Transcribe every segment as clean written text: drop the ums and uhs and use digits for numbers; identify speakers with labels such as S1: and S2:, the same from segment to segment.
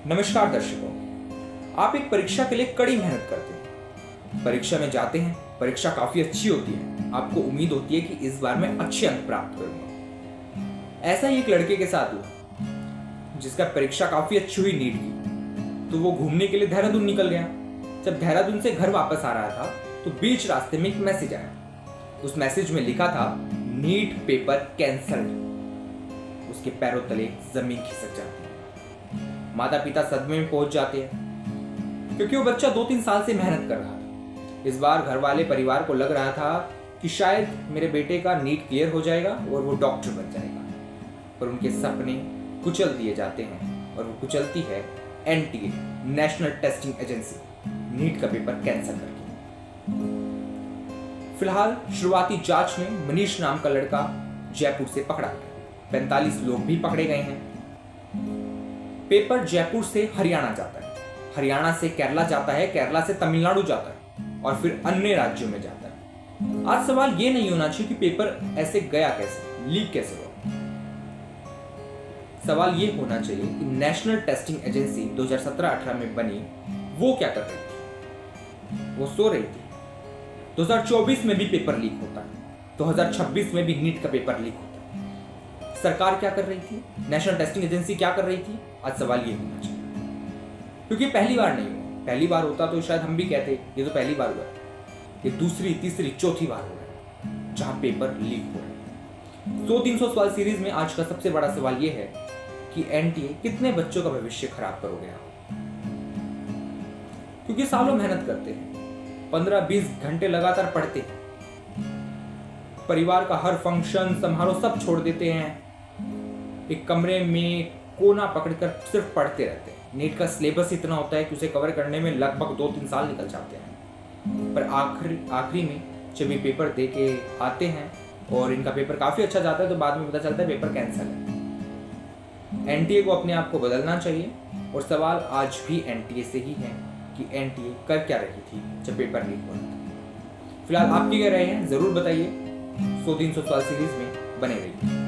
S1: नमस्कार दर्शकों, आप एक परीक्षा के लिए कड़ी मेहनत करते हैं। परीक्षा में जाते हैं, परीक्षा काफी अच्छी होती है, आपको उम्मीद होती है कि इस बार मैं अच्छे अंक प्राप्त करूंगा। ऐसा ही एक लड़के के साथ हुआ जिसका परीक्षा काफी अच्छी हुई नीट की, तो वो घूमने के लिए देहरादून निकल गया। जब देहरादून से घर वापस आ रहा था तो बीच रास्ते में एक मैसेज आया। उस मैसेज में लिखा था नीट पेपर कैंसल्ड। उसके पैरों तले जमीन खिसक जाती है। माता पिता सदमे में पहुंच जाते हैं क्योंकि वो बच्चा 2-3 साल से मेहनत कर रहा था। इस बार घर वाले परिवार को लग रहा था कि शायद मेरे बेटे का नीट क्लियर हो जाएगा और वो डॉक्टर बन जाएगा, पर उनके सपने कुचल दिए जाते हैं और वो कुचलती है NTA, national testing agency, NEET का पेपर कैंसिल करके। फिलहाल शुरुआती जांच में मनीष नाम का लड़का जयपुर से पकड़ा गया। 45 लोग भी पकड़े गए हैं। पेपर जयपुर से हरियाणा जाता है, हरियाणा से केरला जाता है, केरला से तमिलनाडु जाता है और फिर अन्य राज्यों में जाता है। आज सवाल यह नहीं होना चाहिए कि पेपर ऐसे गया कैसे, लीक कैसे हुआ। सवाल यह होना चाहिए कि नेशनल टेस्टिंग एजेंसी 2017-18 में बनी, वो क्या कर रही थी? वो सो रही थी। 2024 में भी पेपर लीक होता है, 2026 में भी नीट का पेपर लीक होता है। सरकार क्या कर रही थी? नेशनल टेस्टिंग एजेंसी क्या कर रही थी? आज सवाल ये होना चाहिए, क्योंकि पहली बार नहीं हुआ। पहली बार होता तो शायद हम भी कहते ये तो पहली बार हुआ। ये दूसरी, तीसरी, चौथी बार हो रहा है जहां पेपर लीक हो रहा है। 100-300 सवाल सीरीज में आज का सबसे बड़ा सवाल ये है कि एनटीए कितने बच्चों का भविष्य खराब करोगे आप? क्योंकि सालों मेहनत करते हैं, 15-20 घंटे लगातार पढ़ते हैं, परिवार का हर फंक्शन समारोह सब छोड़ देते हैं, एक कमरे में कोना पकड़कर सिर्फ पढ़ते रहते हैं। नीट का सिलेबस इतना होता है कि उसे कवर करने में लगभग 2-3 साल निकल जाते हैं, पर आखिरी में जब ये पेपर दे के आते हैं और इनका पेपर काफी अच्छा जाता है तो बाद में पता चलता है पेपर कैंसिल है। एनटीए को अपने आप को बदलना चाहिए और सवाल आज भी एनटीए से ही है कि एनटीए कर क्या रही थी जब पेपर लीक हुआ था। फिलहाल आपकी क्या राय है जरूर बताइए। 100-300 सवाल सीरीज में बने रहिए।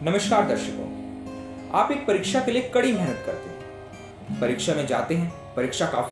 S1: नमस्कार दर्शकों, आप एक परीक्षा के लिए कड़ी मेहनत करते हैं। परीक्षा में जाते हैं, परीक्षा काफी